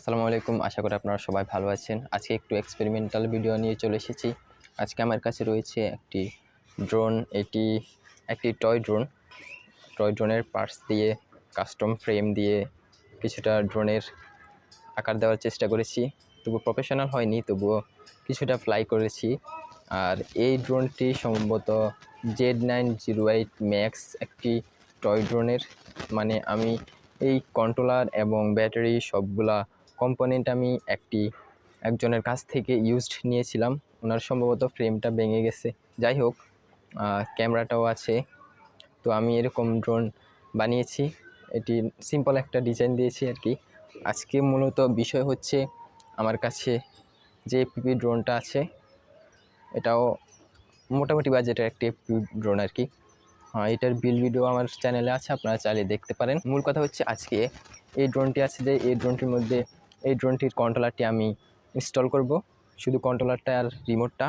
আসসালামু আলাইকুম। আশা করি আপনারা সবাই ভালো আছেন। আজকে একটু এক্সপেরিমেন্টাল ভিডিও নিয়ে চলে এসেছি। আজকে আমার কাছে রয়েছে একটি ড্রোন। এটি একটি টয় ড্রোনের পার্টস দিয়ে কাস্টম ফ্রেম দিয়ে কিছুটা ড্রোনের আকার দেওয়ার চেষ্টা করেছি। তবু প্রফেশনাল হয়নি, তবুও কিছুটা ফ্লাই করেছি। আর এই ড্রোনটি সম্ভবত Z908 ম্যাক্স একটি টয় ড্রোনের। মানে আমি এই কন্ট্রোলার এবং ব্যাটারি সবগুলা কম্পোনেন্ট আমি একজনের কাছ থেকে ইউজড নিয়েছিলাম। ওনার সম্ভবত ফ্রেমটা ভেঙে গেছে। যাই হোক, ক্যামেরাটাও আছে। তো আমি এরকম ড্রোন বানিয়েছি। এটি সিম্পল একটা ডিজাইন দিয়েছি আর কি। আজকে মূলত বিষয় হচ্ছে আমার কাছে যে পিপি ড্রোনটা আছে, এটাও মোটামুটি বাজেটের একটি ড্রোন আর কি। এটার বিল ভিডিও আমার চ্যানেলে আছে, আপনারা চাইলে দেখতে পারেন। মূল কথা হচ্ছে আজকে এই ড্রোনটি আছে যে এই ড্রোনটির মধ্যে এই ড্রোনটির কন্ট্রোলারটি আমি ইনস্টল করব, শুধু কন্ট্রোলারটা আর রিমোটটা।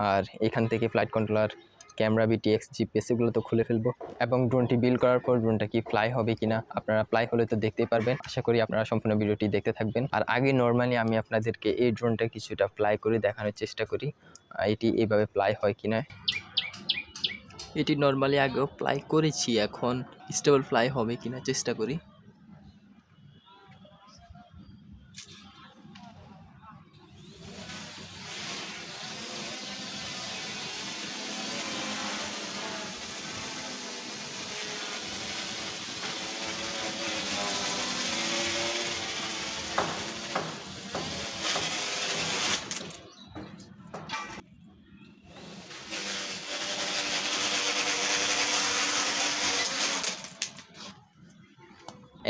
আর এখান থেকে ফ্লাইট কন্ট্রোলার, ক্যামেরা, বিটিএক্স, জিপিএস এগুলো তো খুলে ফেলবো। এবং ড্রোনটি বিল্ড করার পর ড্রোনটা কি ফ্লাই হবে কিনা আপনারা ফ্লাই হলে তো দেখতেই পারবেন। আশা করি আপনারা সম্পূর্ণ ভিডিওটি দেখতে থাকবেন। আর আগে নর্মালি আমি আপনাদেরকে এই ড্রোনটা কিছুটা ফ্লাই করে দেখানোর চেষ্টা করি এটি এইভাবে ফ্লাই হয় কিনা। এটি নর্মালি আগেও ফ্লাই করেছি, এখন স্টেবল ফ্লাই হবে কিনা চেষ্টা করি।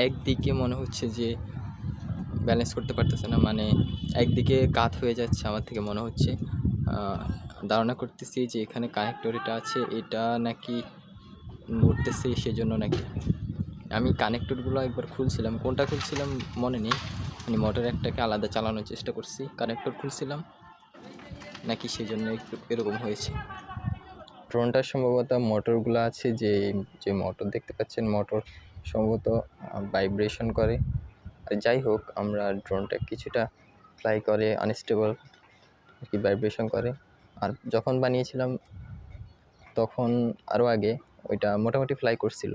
একদিকে মনে হচ্ছে যে ব্যালেন্স করতে পারতেছে না, মানে একদিকে কাত হয়ে যাচ্ছে আমার থেকে মনে হচ্ছে। ধারণা করতেছি যে এখানে কানেক্টর এটা আছে, এটা নাকি নড়তেছে, সেজন্য নাকি। আমি কানেক্টরগুলো একবার খুলছিলাম, কোনটা খুলছিলাম মনে নেই, মানে মোটর একটাকে আলাদা চালানোর চেষ্টা করছি, কানেক্টর খুলছিলাম নাকি, সেজন্য একটু এরকম হয়েছে। ড্রোনটার সম্ভবত মোটরগুলো আছে, যে যে মোটর দেখতে পাচ্ছেন, মোটর সম্ভবত ভাইব্রেশন করে। আর যাই হোক, আমরা ড্রোনটা কিছুটা ফ্লাই করে আনস্টেবল আর কি, ভাইব্রেশন করে। আর যখন বানিয়েছিলাম তখন আরও আগে ওইটা মোটামুটি ফ্লাই করছিল।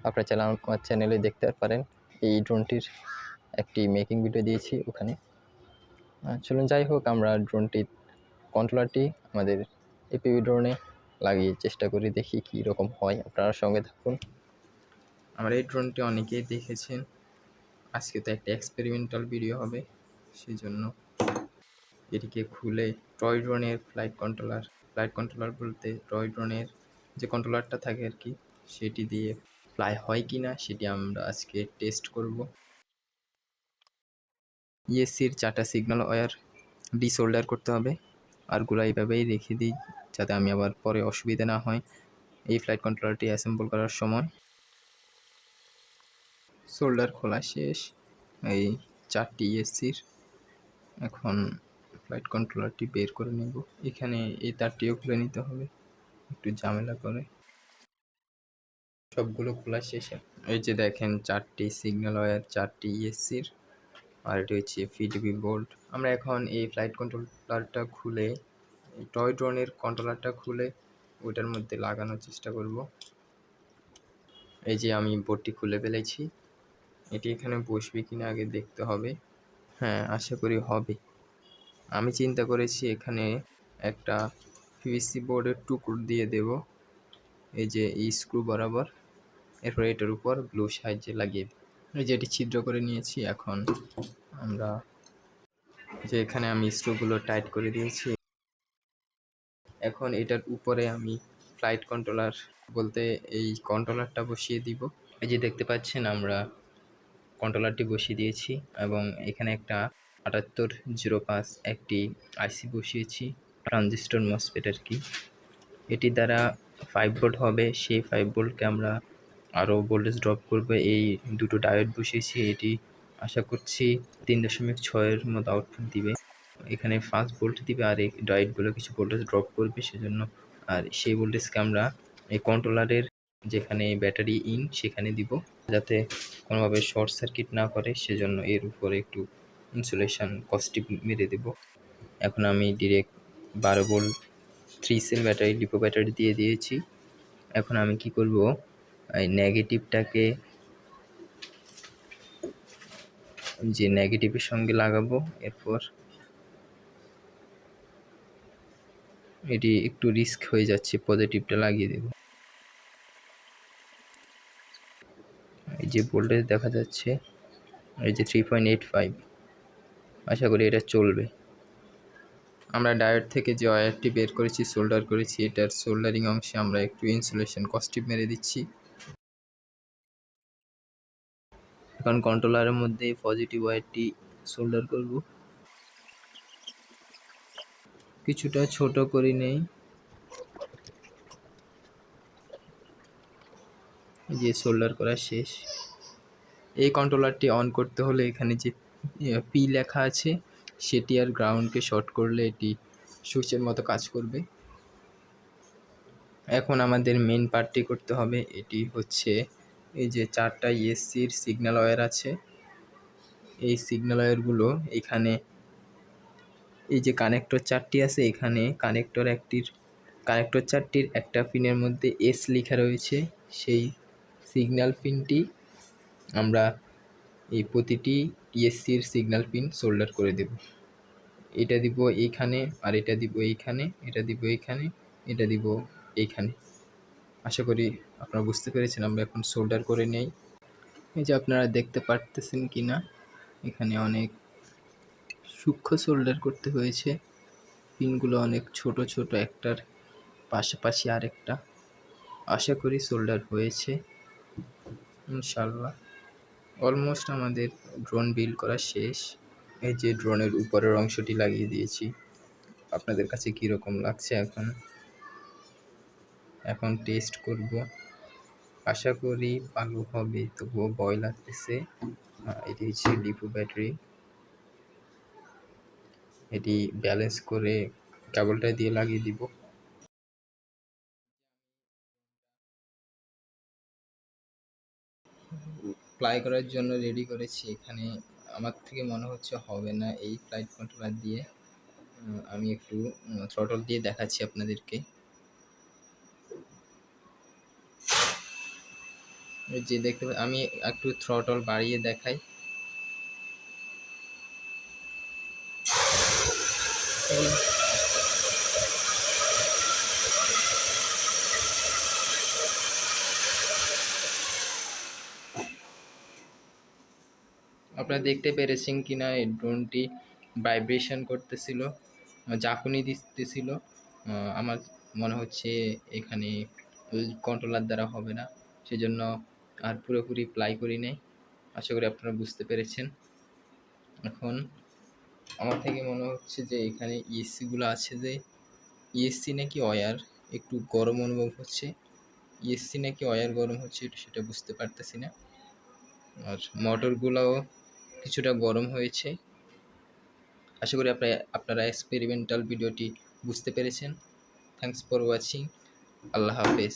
আপনারা চাইলে আমার চ্যানেলে দেখতে পারেন, এই ড্রোনটির একটি মেকিং ভিডিও দিয়েছি ওখানে। চলুন, যাই হোক, আমরা ড্রোনটির কন্ট্রোলারটি আমাদের এপিভি ড্রোনে লাগিয়ে চেষ্টা করি, দেখি কী রকম হয়। আপনারা সঙ্গে থাকুন। আমার এই ড্রোনটি অনেকেই দেখেছেন, আজকে তো একটা এক্সপেরিমেন্টাল ভিডিও হবে, সেই জন্য এটিকে খুলে টয় ড্রোনের ফ্লাইট কন্ট্রোলার বলতে টয় ড্রোনের যে কন্ট্রোলারটা থাকে আর কি, সেটি দিয়ে ফ্লাই হয় কি না সেটি আমরা আজকে টেস্ট করব। ইএসসির 4টা সিগন্যাল ওয়্যার ডিসোল্ডার করতে হবে। আরগুলো এইভাবেই রেখে দিই যাতে আমি আবার পরে অসুবিধা না হয় এই ফ্লাইট কন্ট্রোলারটি অ্যাসেম্বল করার সময়। সোল্ডার খোলা শেষ এই 4টি ইএসসির। এখন ফ্লাইট কন্ট্রোলারটি বের করে নেব। এখানে এই তারটিও খুলে নিতে হবে, একটু ঝামেলা করে। সবগুলো খোলা শেষে এই যে দেখেন 4টি সিগন্যাল ওয়্যার, 4টি ইএসসির, আর এটি হচ্ছে পিডিবি বোর্ড। আমরা এখন এই ফ্লাইট কন্ট্রোলারটা খুলে, এই টয় ড্রোনের কন্ট্রোলারটা খুলে ওইটার মধ্যে লাগানোর চেষ্টা করব। এই যে আমি বোর্ডটি খুলে ফেলেছি, এটি এখানে বসবে কিনা আগে দেখতে হবে। হ্যাঁ, আশা করি হবে। আমি চিন্তা করেছি এখানে একটা পিভিসি বোর্ডের টুকরো দিয়ে দেব, এই যে এই স্ক্রু বরাবর। এরপর এটার উপর গ্লু সাহায্যে লাগিয়ে দেব। এই যে এটি ছিদ্র করে নিয়েছি। এখন আমরা যে এখানে আমি স্ক্রুগুলো টাইট করে দিয়েছি, এখন এটার উপরে আমি ফ্লাইট কন্ট্রোলার বলতে এই কন্ট্রোলারটা বসিয়ে দিব। এই যে দেখতে পাচ্ছেন আমরা কন্ট্রোলারটি বসিয়ে দিয়েছি এবং এখানে একটা 7805 একটি আইসি বসিয়েছি, ট্রানজিস্টর মসফেট আর কি। এটি দ্বারা 5 ভোল্ট হবে, সেই 5 ভোল্টকে আমরা আরও ভোল্টেজ ড্রপ করবে। এই দুটো ডায়োড বসিয়েছি, এটি আশা করছি 3.6-এর মতো আউটপুট দিবে। এখানে 5 ভোল্ট দিবে আর এই ডায়োডগুলো কিছু ভোল্টেজ ড্রপ করবে সেজন্য। আর সেই ভোল্টেজকে আমরা এই কন্ট্রোলারের যেখানে ব্যাটারি ইন সেখানে দিব। যাতে কোনোভাবে শর্ট সার্কিট না করে, সেজন্য এর উপরে একটু ইনসুলেশন কস্টিপ মেরে দেব। এখন আমি direct 12 volt 3 sell battery, lipo battery দিয়ে দিয়েছি। এখন আমি কি করব, এই নেগেটিভটাকে যে নেগেটিভের সঙ্গে লাগাবো, এরপর এটি একটু রিস্ক হয়ে যাচ্ছে, পজিটিভটা লাগিয়ে দেব। এই যে ভোল্টেজ দেখা যাচ্ছে, এই যে 3.85, আশা করি এটা চলবে। আমরা ডায়োড থেকে যে ওয়্যারটি বের করেছি, সোল্ডার করেছি, এটার সোল্ডারিং অংশে আমরা একটু ইনসুলেশন কস্টিপ মেরে দিচ্ছি। এখন কন্ট্রোলারের মধ্যে পজিটিভ ওয়্যারটি সোল্ডার করব। কিছুটা ছোট করে নেই, যে সোল্ডার করা শেষ। এই কন্ট্রোলারটি অন করতে হলে এখানে যে পি লেখা আছে, সেটি আর গ্রাউন্ডকে শর্ট করলে এটি সুইচের মতো কাজ করবে। এখন আমাদের মেন পার্টটি করতে হবে। এটি হচ্ছে এই যে 4টা ইএসসির সিগন্যাল ওয়্যার আছে, এই সিগন্যাল ওয়্যারগুলো এখানে এই যে কানেক্টর 4টি আছে, এখানে কানেক্টর 4টির একটা পিনের মধ্যে এস লেখা রয়েছে। সেই সিগন্যাল পিনটি আমরা এই প্রতিটি ইএসসির সিগন্যাল পিন সোল্ডার করে দেব। এটা দিব এইখানে, আর এটা দিব এইখানে, এটা দিব এইখানে, এটা দিব এইখানে। আশা করি আপনারা বুঝতে পেরেছেন। আমরা এখন সোল্ডার করে নেই। এই যে আপনারা দেখতে পারতেছেন কি না, এখানে অনেক সূক্ষ্ম সোল্ডার করতে হয়েছে। পিনগুলো অনেক ছোট ছোট, একটার পাশাপাশি আরেকটা। আশা করি সোল্ডার হয়েছে ইনশাল্লাহ। অলমোস্ট আমাদের ড্রোন বিল্ড করা শেষ। এই যে ড্রোনের উপরের অংশটি লাগিয়ে দিয়েছি। আপনাদের কাছে কীরকম লাগছে এখন টেস্ট করব। আশা করি ভালো হবে, তবুও ভয় লাগতেছে। এটি হচ্ছে লিপো ব্যাটারি, এটি ব্যালেন্স করে কেবলটা দিয়ে লাগিয়ে দিব। ফ্লাই করার জন্য রেডি করেছি। এখানে আমার থেকে মনে হচ্ছে হবে না এই ফ্লাইট কন্ট্রোলার দিয়ে। আমি একটু থ্রটল দিয়ে দেখাচ্ছি আপনাদেরকে। যে দেখতে আমি একটু থ্রটল বাড়িয়ে দেখাই। আপনারা দেখতে পেরেছেন কিনা, এই ড্রোনটি ভাইব্রেশন করতেছিল, ঝাঁকুনি দিতেছিল। আমার মনে হচ্ছে এখানে কন্ট্রোলার দ্বারা হবে না, সেজন্য আর পুরোপুরি প্লাই করি নাই। আশা করি আপনারা বুঝতে পেরেছেন। এখন আমার থেকে মনে হচ্ছে যে এখানে ইএসসিগুলো আছে, যে ইএসসি নাকি ওয়্যার একটু গরম অনুভব হচ্ছে। ইএসসি নাকি ওয়্যার গরম হচ্ছে সেটা বুঝতে পারতেছি না। আর মোটরগুলোও কিছুটা গরম হয়েছে। আশা করি আপনারা এক্সপেরিমেন্টাল ভিডিওটি বুঝতে পেরেছেন। Thanks for watching. আল্লাহ হাফেজ।